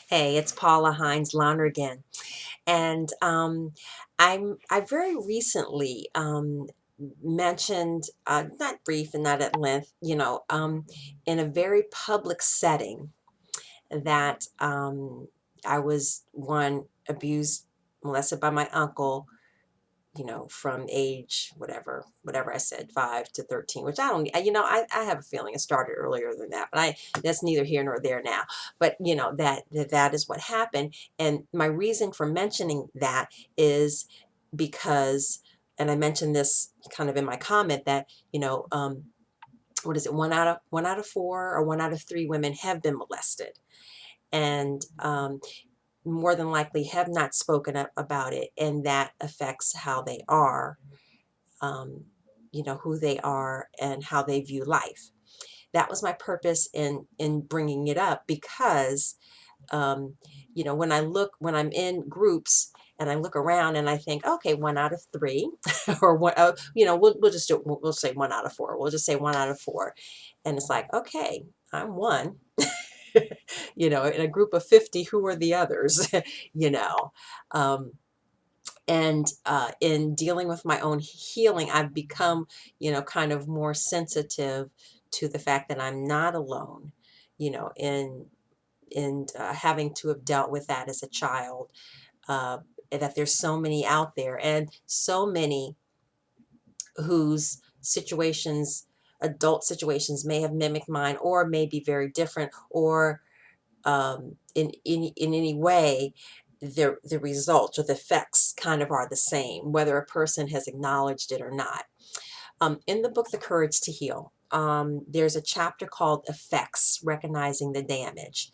Hey, it's Paula Hines Lonergan, and I very recently mentioned, not brief and not at length, in a very public setting that I was one abused, molested by my uncle, from age whatever I said, 5 to 13, which I don't, I have a feeling it started earlier than that, but that's neither here nor there now. But that is what happened. And my reason for mentioning that is because, and I mentioned this kind of in my comment that, what is it? One out of four or 1 out of 3 women have been molested. And more than likely have not spoken up about it, and that affects how they are, um, who they are and how they view life. That was my purpose in bringing it up because, um, when I'm in groups and I look around and I think, okay, 1 out of 3, or what, we'll just do, we'll say 1 out of 4. We'll just say 1 out of 4, and it's like, okay, I'm one. In a group of 50, who are the others? you know. Um, and in dealing with my own healing, I've become, kind of more sensitive to the fact that I'm not alone, in having to have dealt with that as a child. And that there's so many out there, and so many whose situations, adult situations, may have mimicked mine, or may be very different, or in any way, the results or the effects kind of are the same, whether a person has acknowledged it or not. In the book, The Courage to Heal, there's a chapter called Effects, Recognizing the Damage.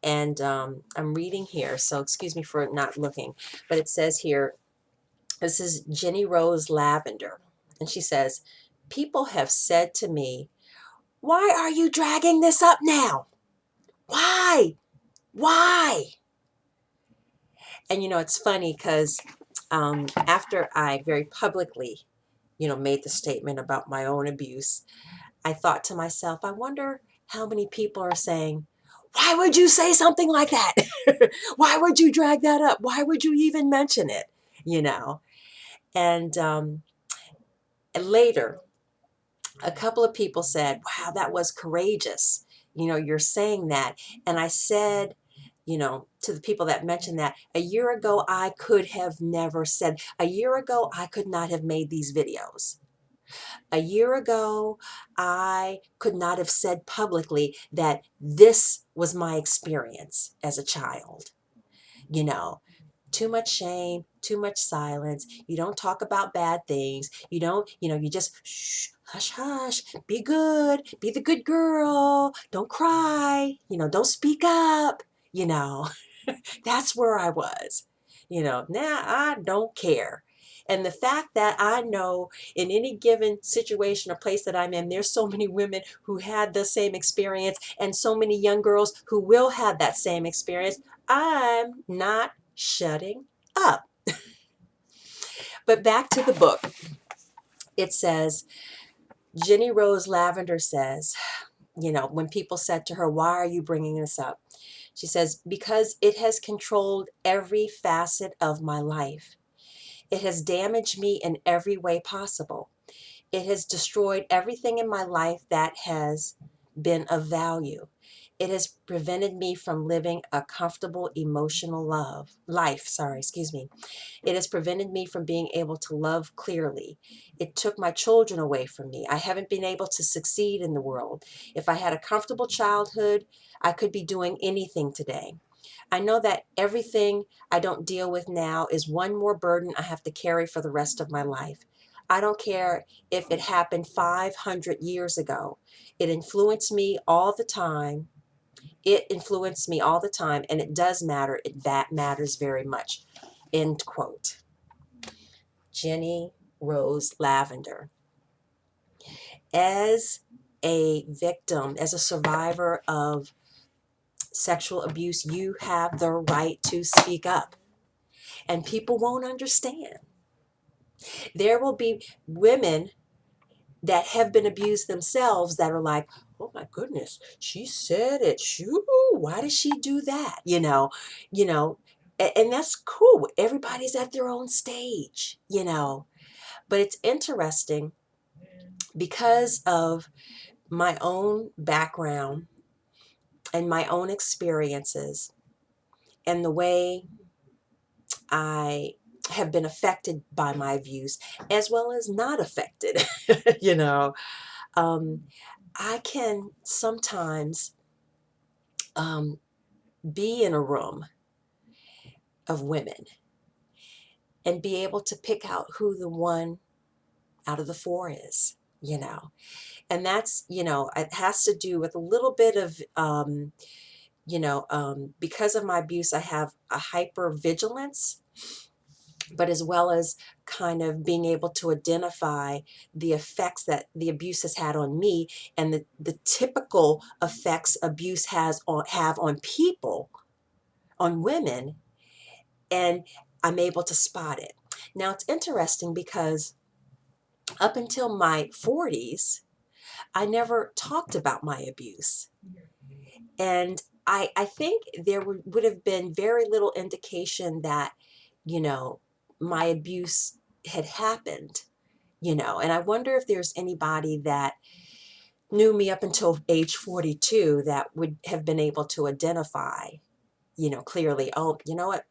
And I'm reading here, so excuse me for not looking, but it says here, this is Jenny Rose Lavender, and she says, people have said to me, why are you dragging this up now? Why? Why? And it's funny because after I very publicly, made the statement about my own abuse, I thought to myself, I wonder how many people are saying, why would you say something like that? Why would you drag that up? Why would you even mention it? You know? And later, a couple of people said, wow, that was courageous. You're saying that. And I said, to the people that mentioned that, a year ago, I could have never said, a year ago, I could not have made these videos. A year ago, I could not have said publicly that this was my experience as a child. You know, too much shame, too much silence. You don't talk about bad things. You don't, you just shh, hush, hush, be good, be the good girl. Don't cry, don't speak up, you know. That's where I was. Now I don't care. And the fact that I know in any given situation or place that I'm in, there's so many women who had the same experience, and so many young girls who will have that same experience, I'm not shutting up. But back to the book. It says, Jenny Rose Lavender says, when people said to her, why are you bringing this up? She says, because it has controlled every facet of my life. It has damaged me in every way possible. It has destroyed everything in my life that has been of value. It has prevented me from living a comfortable emotional life. Excuse me. It has prevented me from being able to love clearly. It took my children away from me. I haven't been able to succeed in the world. If I had a comfortable childhood, I could be doing anything today. I know that everything I don't deal with now is one more burden I have to carry for the rest of my life. I don't care if it happened 500 years ago. It influenced me all the time. It influenced me all the time, and it does matter. That matters very much. End quote. Jenny Rose Lavender. As a victim, as a survivor of sexual abuse, you have the right to speak up, and people won't understand. There will be women that have been abused themselves that are like, oh my goodness, she said it. Shoo, why did she do that? You know, and that's cool. Everybody's at their own stage, But it's interesting because of my own background and my own experiences and the way I have been affected by my views as well as not affected, you know. Um, I can sometimes um, be in a room of women and be able to pick out who the one out of the four is. And that's, it has to do with a little bit of, because of my abuse, I have a hyper vigilance, but as well as kind of being able to identify the effects that the abuse has had on me and the typical effects abuse have on people, on women, and I'm able to spot it. Now it's interesting because up until my 40s, I never talked about my abuse. And I think there would have been very little indication that, you know, my abuse had happened, and I wonder if there's anybody that knew me up until age 42 that would have been able to identify, clearly, oh, you know what?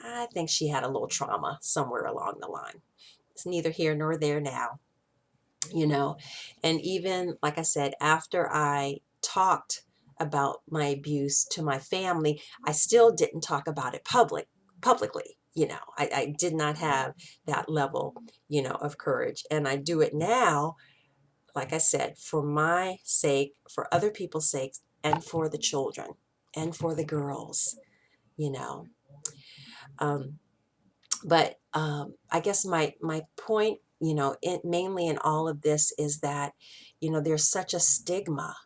I think she had a little trauma somewhere along the line. It's neither here nor there now, you know. And even, like I said, after I talked about my abuse to my family, I still didn't talk about it publicly. I did not have that level, of courage. And I do it now, like I said, for my sake, for other people's sakes, and for the children and for the girls, you know. Um, but I guess my point, mainly in all of this is that, there's such a stigma,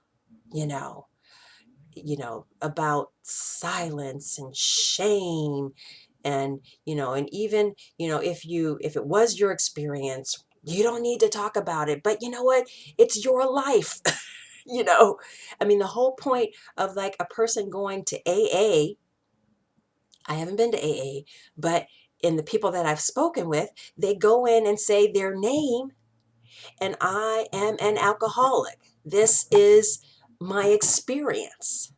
you know, about silence and shame, and and even, if it was your experience, you don't need to talk about it. But you know what? It's your life. you know. I mean, the whole point of like a person going to AA, I haven't been to AA, but in the people that I've spoken with, they go in and say their name, and I am an alcoholic. This is my experience.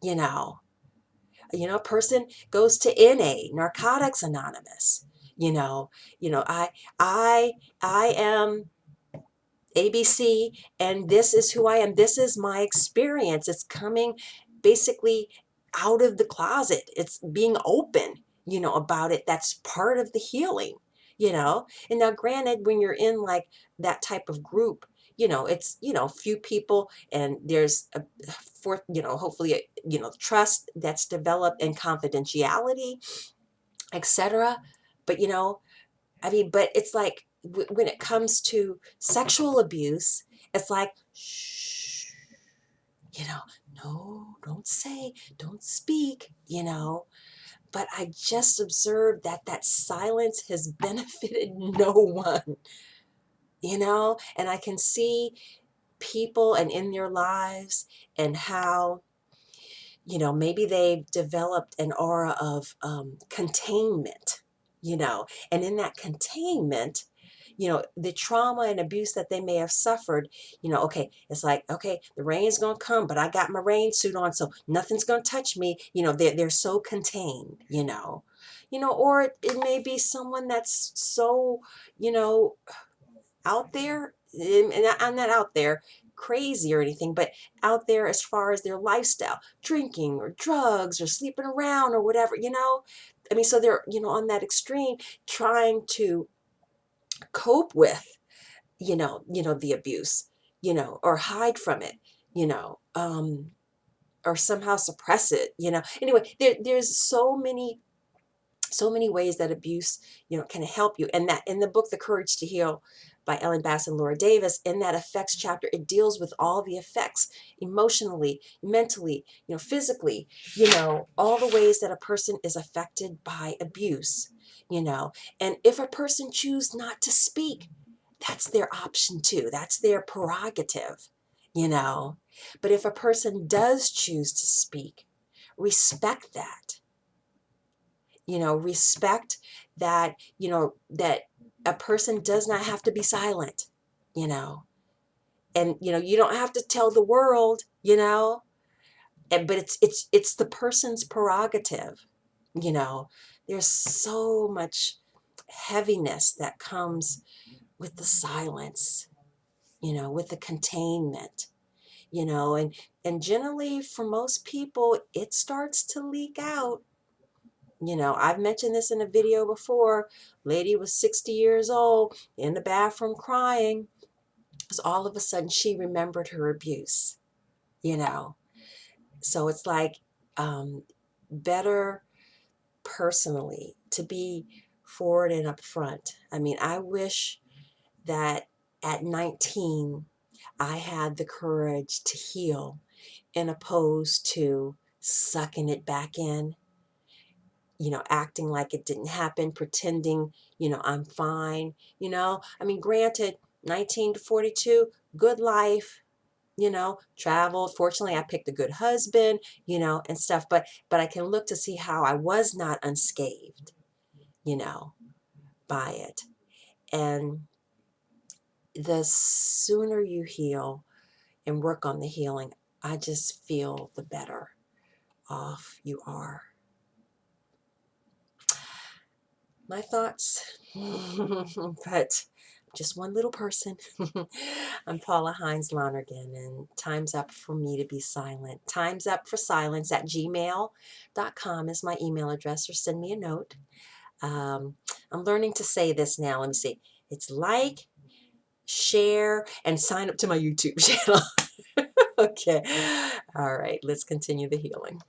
You know, a person goes to NA, Narcotics Anonymous. You know, I I I am ABC, and this is who I am. This is my experience. It's coming basically out of the closet. It's being open, about it. That's part of the healing, And now, granted, when you're in like that type of group, it's, few people, and there's a for, hopefully, trust that's developed and confidentiality, etc. But, I mean, but it's like when it comes to sexual abuse, it's like, shh, you know, no, don't say, don't speak, But I just observed that that silence has benefited no one, And I can see people and in their lives and how, maybe they've developed an aura of containment, and in that containment, the trauma and abuse that they may have suffered, okay, it's like, okay, the rain's going to come, but I got my rain suit on, so nothing's going to touch me. They're so contained, or it may be someone that's so, you know, out there, and I'm not out there crazy or anything, but out there as far as their lifestyle, drinking or drugs or sleeping around or whatever. I mean, so they're, on that extreme, trying to cope with, the abuse, or hide from it, you know, or somehow suppress it, Anyway, there's so many ways that abuse, can help you. And that in the book, The Courage to Heal by Ellen Bass and Laura Davis, in that effects chapter, it deals with all the effects emotionally, mentally, physically, all the ways that a person is affected by abuse, and if a person chooses not to speak, that's their option too. That's their prerogative. you know. But if a person does choose to speak, respect that. Respect that, that a person does not have to be silent, you know. And you don't have to tell the world, but it's the person's prerogative, you know. There's so much heaviness that comes with the silence, with the containment, and generally for most people it starts to leak out. I've mentioned this in a video before. Lady was 60 years old in the bathroom crying because all of a sudden she remembered her abuse, you know. So it's like better personally to be forward and upfront. I mean, I wish that at 19 I had the courage to heal, and opposed to sucking it back in, acting like it didn't happen, pretending, I'm fine. I mean, granted, 19 to 42, good life, traveled. Fortunately, I picked a good husband, and stuff, but I can look to see how I was not unscathed, you know, by it. And the sooner you heal and work on the healing, I just feel the better off you are. My thoughts, but just one little person. I'm Paula Hines Lonergan, and time's up for me to be silent. Time's up for silence at gmail.com is my email address, or send me a note. I'm learning to say this now. Let me see. It's like, share, and sign up to my YouTube channel. Okay. All right. Let's continue the healing.